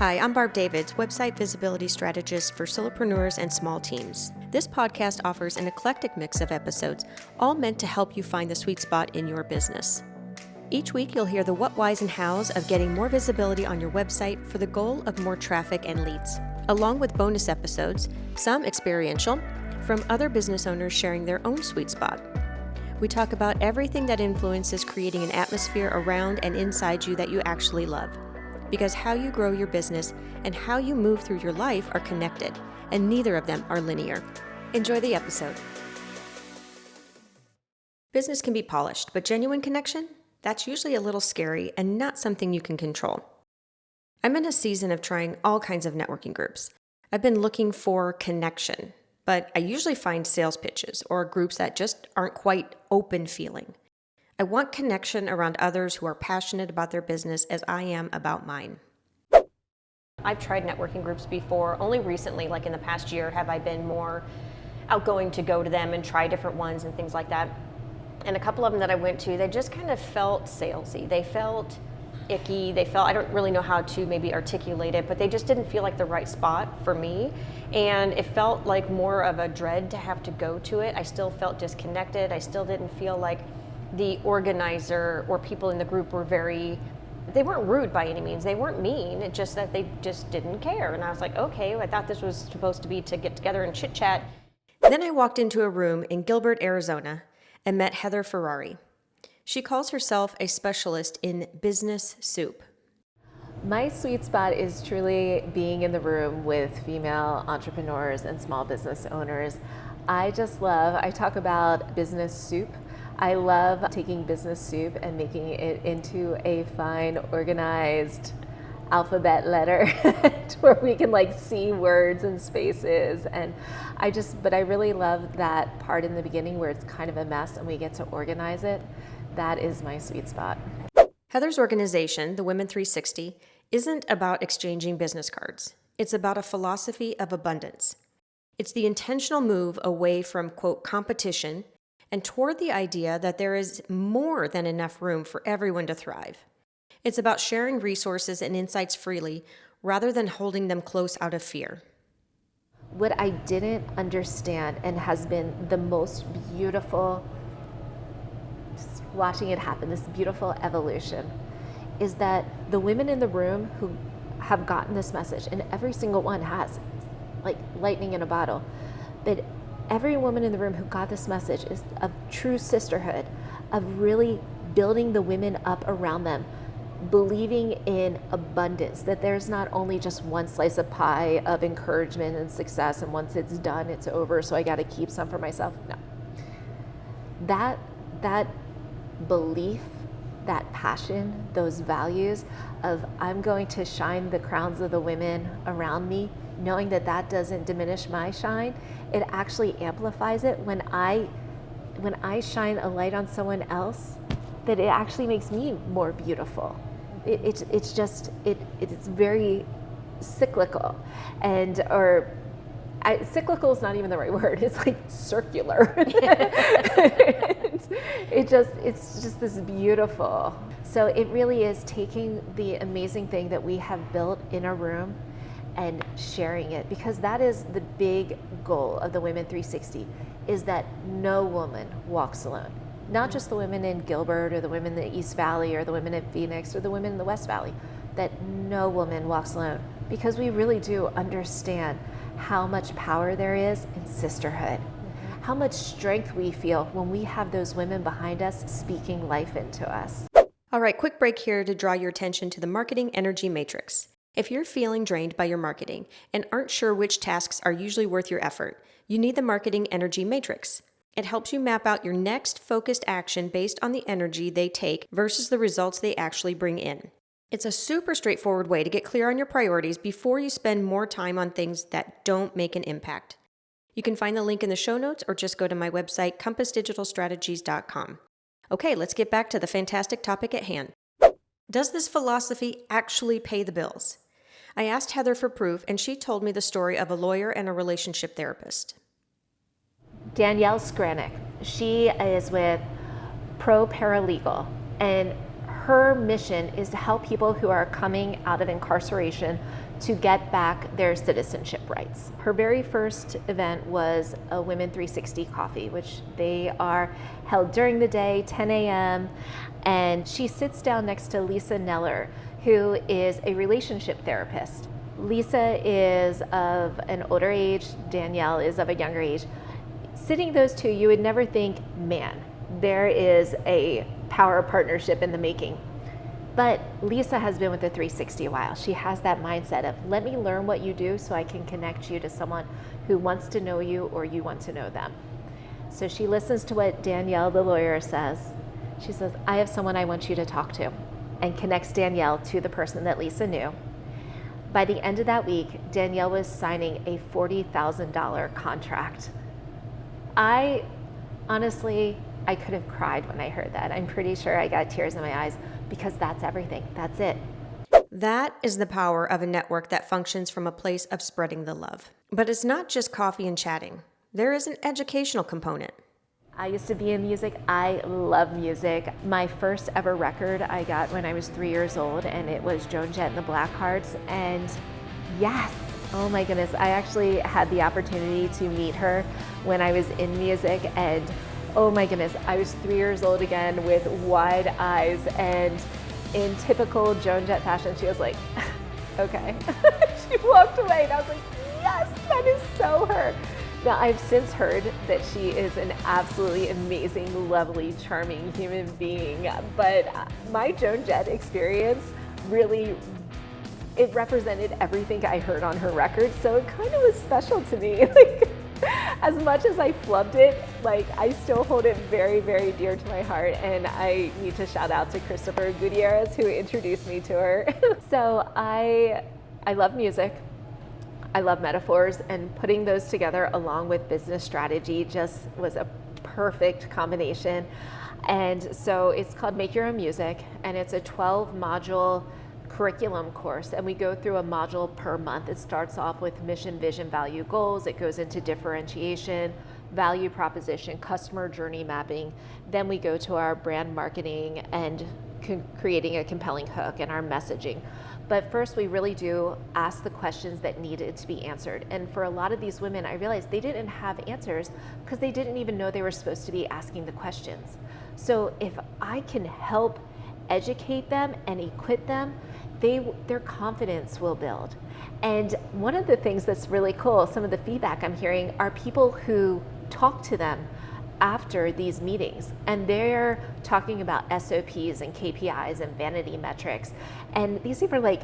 Hi, I'm Barb Davids, website visibility strategist for solopreneurs and small teams. This podcast offers an eclectic mix of episodes, all meant to help you find the sweet spot in your business. Each week, you'll hear the what, whys, and hows of getting more visibility on your website for the goal of more traffic and leads, along with bonus episodes, some experiential, from other business owners sharing their own sweet spot. We talk about everything that influences creating an atmosphere around and inside you that you actually love. Because how you grow your business and how you move through your life are connected, and neither of them are linear. Enjoy the episode. Business can be polished, but genuine connection? That's usually a little scary and not something you can control. I'm in a season of trying all kinds of networking groups. I've been looking for connection, but I usually find sales pitches or groups that just aren't quite open feeling. I want connection around others who are passionate about their business as I am about mine. I've tried networking groups before. Only recently, like in the past year, have I been more outgoing to go to them and try different ones and things like that. And a couple of them that I went to, they just kind of felt salesy. They felt icky. I don't really know how to maybe articulate it, but they just didn't feel like the right spot for me. And it felt like more of a dread to have to go to it. I still felt disconnected. I still didn't feel like the organizer or people in the group were they weren't rude by any means. They weren't mean. It's just that they just didn't care. And I was like, okay, I thought this was supposed to be to get together and chit chat. Then I walked into a room in Gilbert, Arizona, and met Heather Ferrari. She calls herself a specialist in business soup. My sweet spot is truly being in the room with female entrepreneurs and small business owners. I talk about business soup. I love taking business soup and making it into a fine, organized alphabet letter to where we can see words and spaces. But I really love that part in the beginning where it's kind of a mess and we get to organize it. That is my sweet spot. Heather's organization, the Women 360, isn't about exchanging business cards. It's about a philosophy of abundance. It's the intentional move away from, quote, competition and toward the idea that there is more than enough room for everyone to thrive. It's about sharing resources and insights freely rather than holding them close out of fear. What I didn't understand and has been the most beautiful, just watching it happen, this beautiful evolution, is that the women in the room who have gotten this message, and every single one has, like lightning in a bottle, but every woman in the room who got this message is of true sisterhood, of really building the women up around them, believing in abundance, that there's not only just one slice of pie of encouragement and success, and once it's done, it's over, so I got to keep some for myself. No. That belief, that passion, those values of I'm going to shine the crowns of the women around me, knowing that doesn't diminish my shine, it actually amplifies it. When I shine a light on someone else, that it actually makes me more beautiful. It's very cyclical, cyclical is not even the right word. It's like circular. It's just this beautiful. So it really is taking the amazing thing that we have built in a room and sharing it, because that is the big goal of the Women 360, is that no woman walks alone. Not just the women in Gilbert or the women in the East Valley or the women in Phoenix or the women in the West Valley, that no woman walks alone, because we really do understand how much power there is in sisterhood, how much strength we feel when we have those women behind us speaking life into us. All right, quick break here to draw your attention to the Marketing Energy Matrix. If you're feeling drained by your marketing and aren't sure which tasks are usually worth your effort, you need the Marketing Energy Matrix. It helps you map out your next focused action based on the energy they take versus the results they actually bring in. It's a super straightforward way to get clear on your priorities before you spend more time on things that don't make an impact. You can find the link in the show notes or just go to my website, compassdigitalstrategies.com. Okay, let's get back to the fantastic topic at hand. Does this philosophy actually pay the bills? I asked Heather for proof, and she told me the story of a lawyer and a relationship therapist. Danielle Skranick, she is with Pro Paralegal, and her mission is to help people who are coming out of incarceration to get back their citizenship rights. Her very first event was a Women 360 coffee, which they are held during the day, 10 a.m. And she sits down next to Lisa Neller, who is a relationship therapist. Lisa is of an older age, Danielle is of a younger age. Sitting those two, you would never think, man, there is a power partnership in the making. But Lisa has been with the 360 a while. She has that mindset of, let me learn what you do so I can connect you to someone who wants to know you or you want to know them. So she listens to what Danielle, the lawyer, says. She says, I have someone I want you to talk to, and connects Danielle to the person that Lisa knew. By the end of that week, Danielle was signing a $40,000 contract. Honestly, I could have cried when I heard that. I'm pretty sure I got tears in my eyes because that's everything. That's it. That is the power of a network that functions from a place of spreading the love. But it's not just coffee and chatting. There is an educational component. I used to be in music. I love music. My first ever record I got when I was 3 years old, and it was Joan Jett and the Blackhearts. And yes, oh my goodness, I actually had the opportunity to meet her when I was in music, and oh my goodness, I was 3 years old again with wide eyes, and in typical Joan Jett fashion, she was like, okay. She walked away and I was like, yes, that is so her. Now, I've since heard that she is an absolutely amazing, lovely, charming human being, but my Joan Jett experience really, it represented everything I heard on her record, so it kind of was special to me. Like, as much as I flubbed it, like, I still hold it very, very dear to my heart, and I need to shout out to Christopher Gutierrez, who introduced me to her. So I love music. I love metaphors, and putting those together along with business strategy just was a perfect combination. And so it's called Make Your Own Music, and it's a 12-module curriculum course, and we go through a module per month. It starts off with mission, vision, value, goals. It goes into differentiation, value proposition, customer journey mapping. Then we go to our brand marketing and creating a compelling hook and our messaging. But first, we really do ask the questions that needed to be answered. And for a lot of these women, I realized they didn't have answers because they didn't even know they were supposed to be asking the questions. So if I can help educate them and equip them, their confidence will build. And one of the things that's really cool, some of the feedback I'm hearing, are people who talk to them after these meetings, and they're talking about SOPs and KPIs and vanity metrics. And these people are like,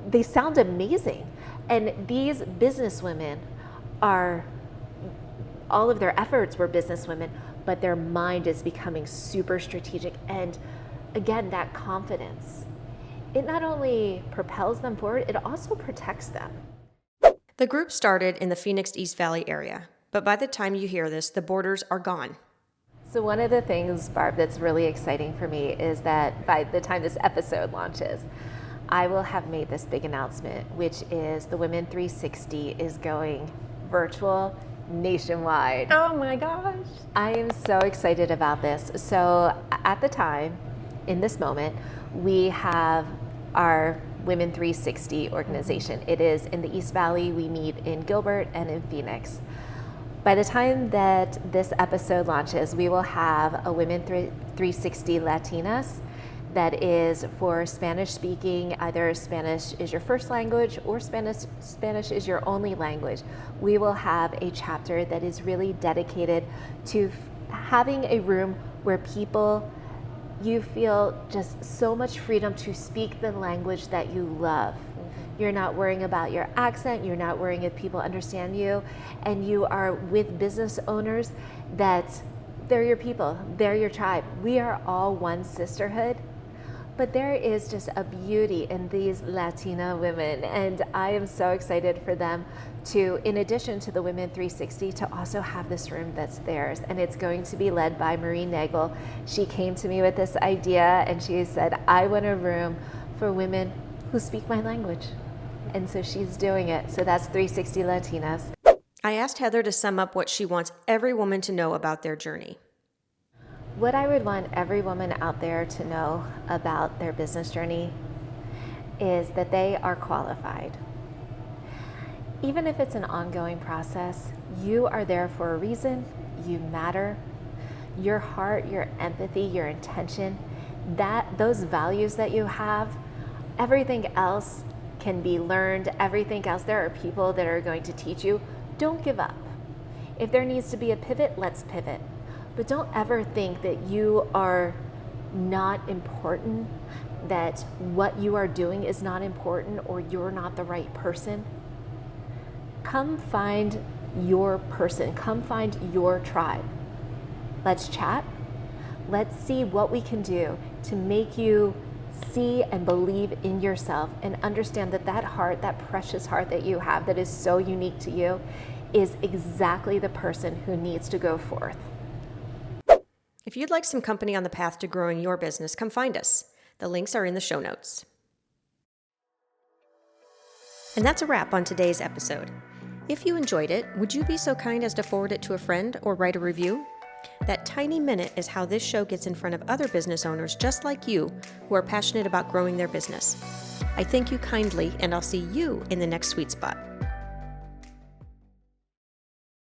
they sound amazing. And these business women all of their efforts were business women, but their mind is becoming super strategic. And again, that confidence, it not only propels them forward, it also protects them. The group started in the Phoenix East Valley area, but by the time you hear this, the borders are gone. So one of the things, Barb, that's really exciting for me is that by the time this episode launches, I will have made this big announcement, which is the Women 360 is going virtual nationwide. Oh my gosh. I am so excited about this. So at the time, in this moment, we have our Women 360 organization. It is in the East Valley. We meet in Gilbert and in Phoenix. By the time that this episode launches, we will have a Women 360 Latinas that is for Spanish speaking. Either Spanish is your first language or Spanish is your only language. We will have a chapter that is really dedicated to having a room where you feel just so much freedom to speak the language that you love. You're not worrying about your accent, you're not worrying if people understand you, and you are with business owners that they're your people, they're your tribe. We are all one sisterhood, but there is just a beauty in these Latina women, and I am so excited for them to, in addition to the Women 360, to also have this room that's theirs, and it's going to be led by Marie Nagel. She came to me with this idea, and she said, I want a room for women who speak my language. And so she's doing it. So that's 360 Latinas. I asked Heather to sum up what she wants every woman to know about their journey. What I would want every woman out there to know about their business journey is that they are qualified. Even if it's an ongoing process, you are there for a reason. You matter. Your heart, your empathy, your intention, those values that you have, everything else can be learned. Everything else, there are people that are going to teach you. Don't give up. If there needs to be a pivot, let's pivot. But don't ever think that you are not important, that what you are doing is not important, or you're not the right person. Come find your person. Come find your tribe. Let's chat. Let's see what we can do to make you see and believe in yourself and understand that that heart, that precious heart that you have that is so unique to you, is exactly the person who needs to go forth. If you'd like some company on the path to growing your business, come find us. The links are in the show notes. And that's a wrap on today's episode. If you enjoyed it, would you be so kind as to forward it to a friend or write a review? That tiny minute is how this show gets in front of other business owners just like you who are passionate about growing their business. I thank you kindly, and I'll see you in the next sweet spot.